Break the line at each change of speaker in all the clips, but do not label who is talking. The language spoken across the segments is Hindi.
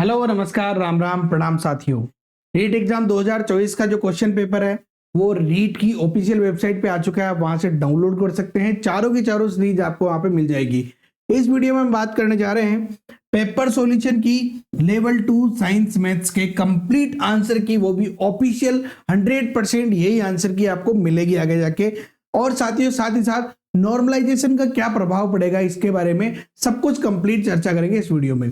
हेलो नमस्कार राम राम प्रणाम साथियों। रीट एग्जाम 2024 का जो क्वेश्चन पेपर है वो रीट की ऑफिशियल वेबसाइट पे आ चुका है। आप वहां से डाउनलोड कर सकते हैं। चारों की चारों सीरीज आपको वहां पे मिल जाएगी। इस वीडियो में हम बात करने जा रहे हैं पेपर सॉल्यूशन की लेवल 2 साइंस मैथ्स के कंप्लीट आंसर की, वो भी ऑफिशियल 100% यही आंसर की आपको मिलेगी आगे जाके। और साथियों साथ ही साथ नॉर्मलाइजेशन का क्या प्रभाव पड़ेगा इसके बारे में सब कुछ कंप्लीट चर्चा करेंगे इस वीडियो में।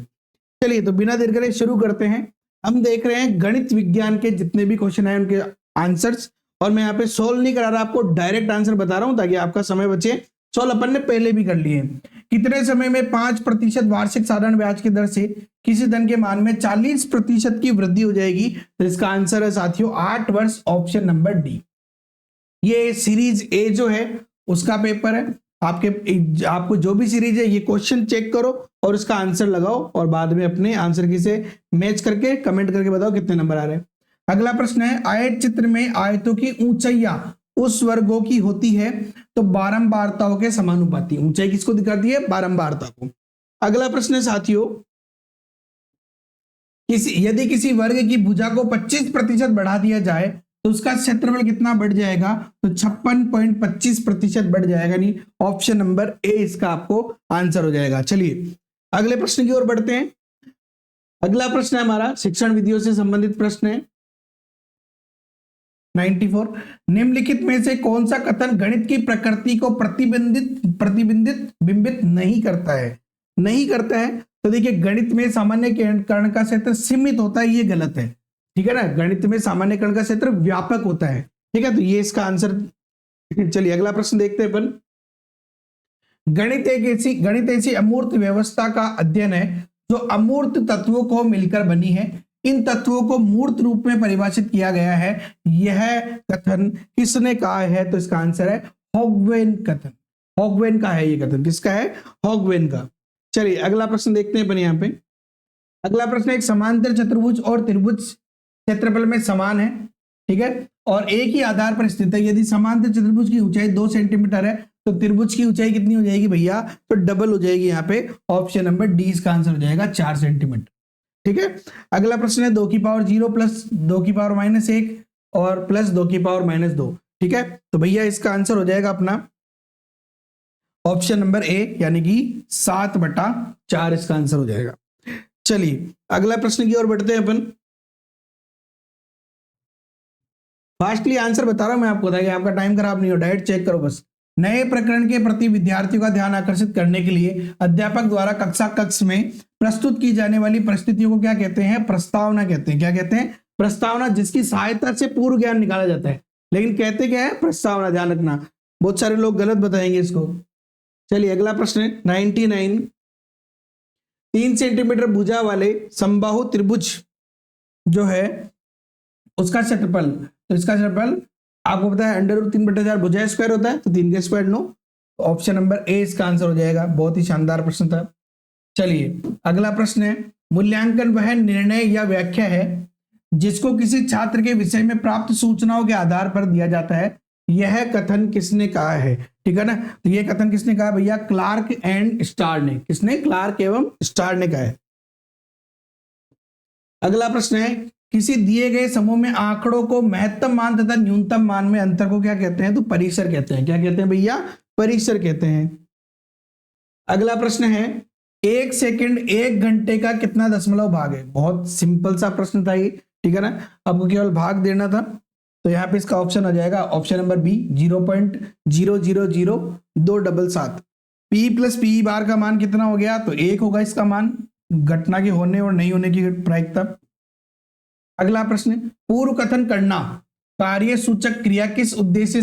चलिए तो बिना देर करे शुरू करते हैं। हम देख रहे हैं गणित विज्ञान के जितने भी क्वेश्चन आए उनके आंसर्स, और मैं यहाँ पे सोल्व नहीं करा रहा, आपको डायरेक्ट आंसर बता रहा हूं ताकि आपका समय बचे। सोल्व अपन ने पहले भी कर लिए। कितने समय में 5% वार्षिक साधारण ब्याज की दर से किसी धन के मान में 40% की वृद्धि हो जाएगी? तो इसका आंसर है साथियों 8 वर्ष, ऑप्शन नंबर डी। ये सीरीज ए जो है उसका पेपर है। आपको जो भी सीरीज है ये क्वेश्चन चेक करो और उसका आंसर लगाओ और बाद में अपने आंसर की से मैच करके कमेंट करके बताओ कितने नंबर आ रहे हैं। अगला प्रश्न है, आयत चित्र में आयतों की ऊंचाइयां उस वर्गों की होती है तो बारंबारताओं के समानुपाती। ऊंचाई किसको दिखाती है? बारंबारता को। अगला प्रश्न है साथियों, यदि किसी वर्ग की भुजा को 25% बढ़ा दिया जाए तो उसका क्षेत्रफल कितना बढ़ जाएगा? तो 56.25% बढ़ जाएगा। नहीं, ऑप्शन नंबर ए इसका आपको आंसर हो जाएगा। चलिए अगले प्रश्न की ओर बढ़ते हैं। अगला प्रश्न है हमारा शिक्षण विधियों से संबंधित प्रश्न है 94। निम्नलिखित में से कौन सा कथन गणित की प्रकृति को बिंबित नहीं करता है? नहीं करता है तो देखिए, गणित में सामान्य कर्ण का क्षेत्र सीमित होता है, ये गलत है। ठीक है ना, गणित में सामान्य कर्ण का क्षेत्र व्यापक होता है। ठीक है, तो ये इसका आंसर। चलिए अगला प्रश्न देखते हैं अपन। गणित ऐसी अमूर्त व्यवस्था का अध्ययन है जो अमूर्त तत्वों को मिलकर बनी है। इन तत्वों को मूर्त रूप में परिभाषित किया गया है। यह कथन किसने कहा है? तो इसका आंसर है हॉगवेन कथन। हॉगवेन का है ये कथन। किसका है? हॉगवेन का। चलिए अगला प्रश्न देखते हैं अपन यहाँ पे। अगला प्रश्न, एक समांतर चतुर्भुज और त्रिभुज क्षेत्रफल में समान है, ठीक है, और एक ही आधार पर स्थित है। यदि समांतर चतुर्भुज की ऊंचाई 2 सेंटीमीटर है तो त्रिभुज की ऊंचाई कितनी हो जाएगी भैया? तो डबल हो जाएगी। यहाँ पे ऑप्शन नंबर डी इसका आंसर हो जाएगा 4 सेंटीमीटर। ठीक है, अगला प्रश्न है 2 की पावर 0 प्लस 2 की पावर -1 और प्लस 2 की पावर -2। ठीक है, तो भैया इसका आंसर हो जाएगा अपना ऑप्शन नंबर ए, यानी कि 7/4 इसका आंसर हो जाएगा। चलिए अगला प्रश्न की ओर बढ़ते हैं अपन। फास्टली आंसर बता रहा हूं मैं आपको ताकि आपका टाइम खराब नहीं हो, डायरेक्ट चेक करो बस। नए प्रकरण के प्रति विद्यार्थियों का ध्यान आकर्षित करने के लिए अध्यापक द्वारा कक्षा कक्ष में प्रस्तुत की जाने वाली परिस्थितियों को क्या कहते हैं? प्रस्तावना कहते हैं। क्या कहते हैं? प्रस्तावना, जिसकी सहायता से पूर्व ज्ञान निकाला जाता है। लेकिन कहते क्या है? प्रस्तावना। ध्यान रखना, बहुत सारे लोग गलत बताएंगे इसको। चलिए अगला प्रश्न है 99। 3 सेंटीमीटर भुजा वाले समबाहु त्रिभुज जो है उसका क्षेत्रफल, तो इसका क्षेत्रफल आपको पता है √3/4 भुजा स्क्वायर होता है, तो 3 का स्क्वायर 9। ऑप्शन नंबर ए इसका आंसर हो जाएगा। बहुत ही शानदार प्रश्न था। चलिए अगला प्रश्न है, मूल्यांकन वह निर्णय या व्याख्या है जिसको किसी छात्र के विषय में प्राप्त सूचनाओं के आधार पर दिया जाता है। यह कथन किसने कहा है? ठीक है ना, तो यह कथन किसने कहा भैया? क्लार्क एंड स्टार ने। किसने? क्लार्क एवं स्टार ने कहा है। अगला प्रश्न है, किसी दिए गए समूह में आंकड़ों को महत्तम मान तथा न्यूनतम मान में अंतर को क्या कहते हैं? तो परिसर कहते हैं। क्या कहते हैं भैया? परिसर कहते हैं। अगला प्रश्न है, 1 सेकंड 1 घंटे का कितना दशमलव भाग है? बहुत सिंपल सा प्रश्न था ये। ठीक है ना, आपको केवल भाग देना था, तो यहाँ पे इसका ऑप्शन आ जाएगा option number B 0.000277। P plus P bar का मान कितना हो गया? तो 1 होगा इसका मान, घटना के होने और नहीं होने की प्रायिकता। अगला प्रश्न, पूर्व कथन करना कार्य सूचक क्रिया किस उद्देश्य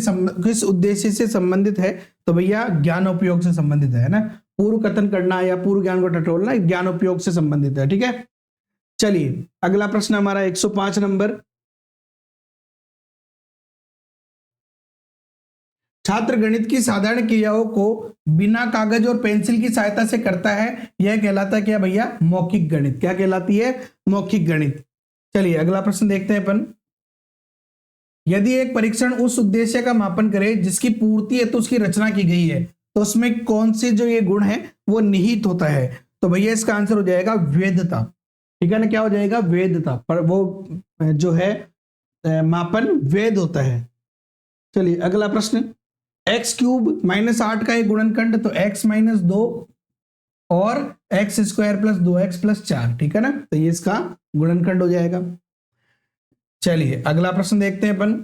से संबंधित है? तो भैया ज्ञानोपयोग से संबंधित है ना। पूर्व कथन करना या पूर्व ज्ञान को टटोलना ज्ञानोपयोग से संबंधित है। ठीक है, चलिए अगला प्रश्न हमारा 105 नंबर। छात्र गणित की साधारण क्रियाओं को बिना कागज और पेंसिल की सहायता से करता है, यह कहलाता है क्या भैया? मौखिक गणित। क्या कहलाती है? मौखिक गणित। चलिए अगला प्रश्न देखते हैं अपन। यदि एक परीक्षण उस उद्देश्य का मापन करे जिसकी पूर्ति हेतु उसकी रचना की गई है तो उसमें कौन से जो ये गुण है वो निहित होता है? तो भैया इसका आंसर हो जाएगा वेदता। ठीक है ना, क्या हो जाएगा, वेधता, पर वो जो है मापन वेद होता है। चलिए अगला प्रश्न, एक्स क्यूब माइनस 8 का एक गुणनखंड, तो एक्स माइनस 2 और x square plus 2x plus 4, ठीक है ना, तो ये इसका गुणनखंड हो जाएगा। चलिए अगला प्रश्न देखते हैं अपन,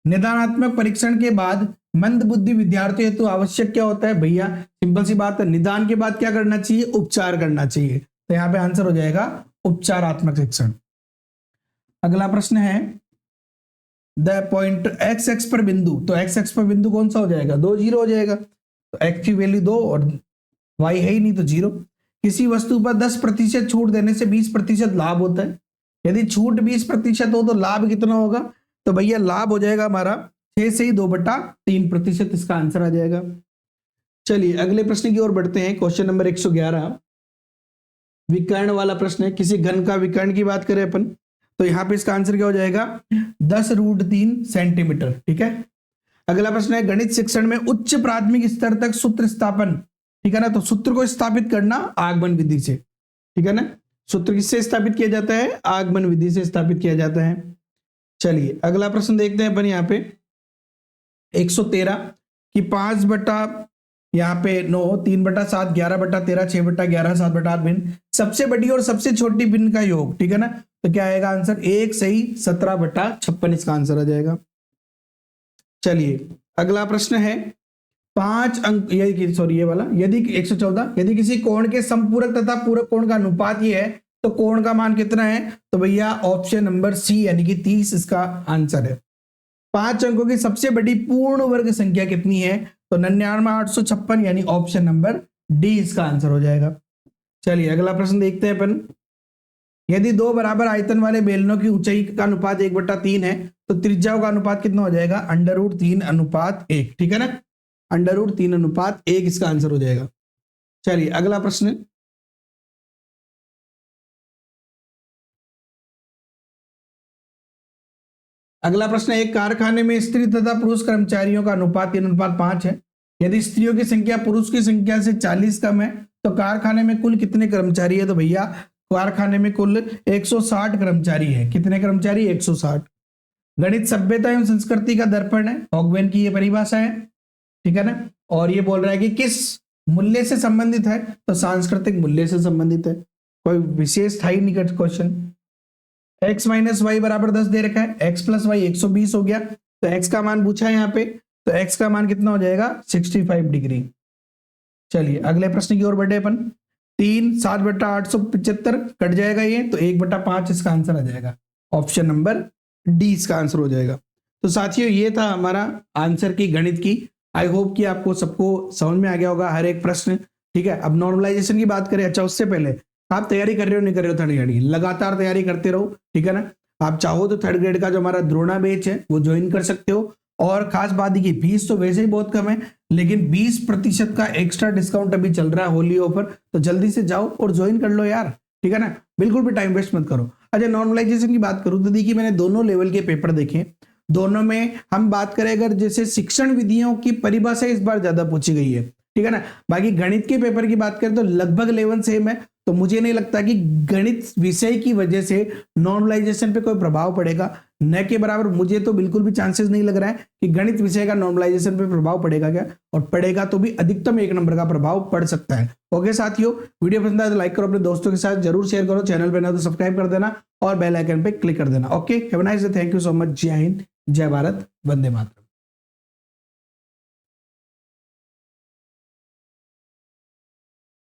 निदानात्मक परीक्षण के बाद मंद बुद्धि विद्यार्थियों हेतु आवश्यक क्या होता है भैया, सिंपल सी बात है, निदान के बाद क्या करना चाहिए, उपचार करना चाहिए, तो यहां पे आंसर हो जाएगा उपचारात्मक शिक्षण। अगला प्रश्न है, द पॉइंट एक्स एक्स पर बिंदु, तो एक्स एक्स पर बिंदु कौन सा हो जाएगा, 2 0 हो जाएगा, तो एक्स की वैल्यू 2 और वाई है ही नहीं तो 0। किसी वस्तु पर 10% छूट देने से 20% लाभ होता है, यदि छूट 20% हो तो लाभ कितना होगा, तो भैया लाभ हो जाएगा हमारा 6 से ही 2/3%, इसका आंसर आ जाएगा। चलिए अगले प्रश्न की ओर बढ़ते हैं, क्वेश्चन नंबर 111, विकर्ण वाला प्रश्न है, किसी घन का विकर्ण की बात करें अपन, तो यहां पे इसका आंसर क्या हो जाएगा, 10√3 सेंटीमीटर, ठीक है। अगला प्रश्न है, गणित शिक्षण में उच्च प्राथमिक स्तर तक सूत्र स्थापन, ठीक है ना, तो सूत्र को स्थापित करना आगमन विधि से, ठीक है ना, सूत्र किससे स्थापित किया जाता है, आगमन विधि से स्थापित किया जाता है। चलिए अगला प्रश्न देखते हैं अपन, यहाँ पे 113 की 5 बटा यहाँ पे 9, 3/7, 11/13, 6/11, 7/8 भिन्न, सबसे बड़ी और सबसे छोटी भिन्न का योग, ठीक है ना, तो क्या आएगा आंसर, 1 सही 17/56, इसका आंसर आ जाएगा। चलिए अगला प्रश्न है, 5 अंक, ये वाला, यदि 114, यदि किसी कोण के समपूरक तथा पूरक कोण का अनुपात ये है तो कोण का मान कितना है, तो भैया ऑप्शन नंबर सी यानी कि 30 इसका आंसर है। 5 अंकों की सबसे बड़ी पूर्ण वर्ग संख्या कितनी है, तो 99,856 यानी ऑप्शन नंबर डी इसका आंसर हो जाएगा। चलिए अगला प्रश्न देखते हैं अपन, यदि 2 बराबर आयतन वाले बेलनों की ऊंचाई का अनुपात 1/3 है तो त्रिज्याओं का अनुपात कितना हो जाएगा, √3:1, ठीक है ना, √3:1 इसका आंसर हो जाएगा। चलिए अगला प्रश्न, अगला प्रश्न, एक कारखाने में स्त्री तथा पुरुष कर्मचारियों का अनुपात 3:5 है, यदि स्त्रियों की संख्या पुरुष की संख्या से 40 कम है तो कारखाने में कुल कितने कर्मचारी है, तो भैया कारखाने में कुल 160 कर्मचारी है, कितने कर्मचारी, 160। गणित सभ्यता एवं संस्कृति का दर्पण है, हॉगवेन की ये परिभाषा है, ठीक है ना, और ये बोल रहा है कि किस मूल्य से संबंधित है, तो सांस्कृतिक मूल्य से संबंधित है, कोई विशेष था ही नहीं क्वेश्चन। x माइनस वाई बराबर 10 दे रखा है, x प्लस वाई 120 हो गया, तो x का मान पूछा है यहाँ पे, तो x का मान कितना हो जाएगा, 65 डिग्री। चलिए अगले प्रश्न की ओर बढ़े अपन, 3 7/875 कट जाएगा ये, तो 1/5 इसका आंसर आ जाएगा, ऑप्शन नंबर डी इसका आंसर हो जाएगा। तो साथियों ये था हमारा आंसर की गणित की, आई होप कि आपको सबको समझ में आ गया होगा हर एक प्रश्न, ठीक है। अब नॉर्मलाइजेशन की बात करें, अच्छा उससे पहले आप तैयारी कर रहे हो नहीं कर रहे हो थर्ड ग्रेड की, लगातार तैयारी करते रहो, ठीक है ना। आप चाहो तो थर्ड ग्रेड का जो हमारा द्रोणा बैच है वो ज्वाइन कर सकते हो, और खास बात की फीस तो वैसे ही बहुत कम है, लेकिन 20% का एक्स्ट्रा डिस्काउंट अभी चल रहा है होली ऑफर, तो जल्दी से जाओ और ज्वाइन कर लो यार, ठीक है ना, बिल्कुल भी टाइम वेस्ट मत करो। अच्छा नॉर्मलाइजेशन की बात करूं तो देखिए मैंने दोनों लेवल के पेपर देखे, दोनों में हम बात करें अगर जैसे शिक्षण विधियों की परिभाषा इस बार ज्यादा पूछी गई है, ठीक है ना, बाकी गणित के पेपर की बात करें तो लगभग लेवल सेम है, तो मुझे नहीं लगता कि गणित विषय की वजह से नॉर्मलाइजेशन पे कोई प्रभाव पड़ेगा, न के बराबर मुझे तो बिल्कुल भी चांसेस नहीं लग रहा है कि गणित विषय का नॉर्मलाइजेशन पे प्रभाव पड़ेगा क्या, और पड़ेगा तो भी अधिकतम 1 नंबर का प्रभाव पड़ सकता है। ओके साथियों, वीडियो पसंद आए तो लाइक करो, अपने दोस्तों के साथ जरूर शेयर करो, चैनल पे नए तो सब्सक्राइब कर देना और बेल आइकन पे क्लिक कर देना। Okay, have a nice day, thank you so much, जय हिंद, जय भारत, वंदे मातरम।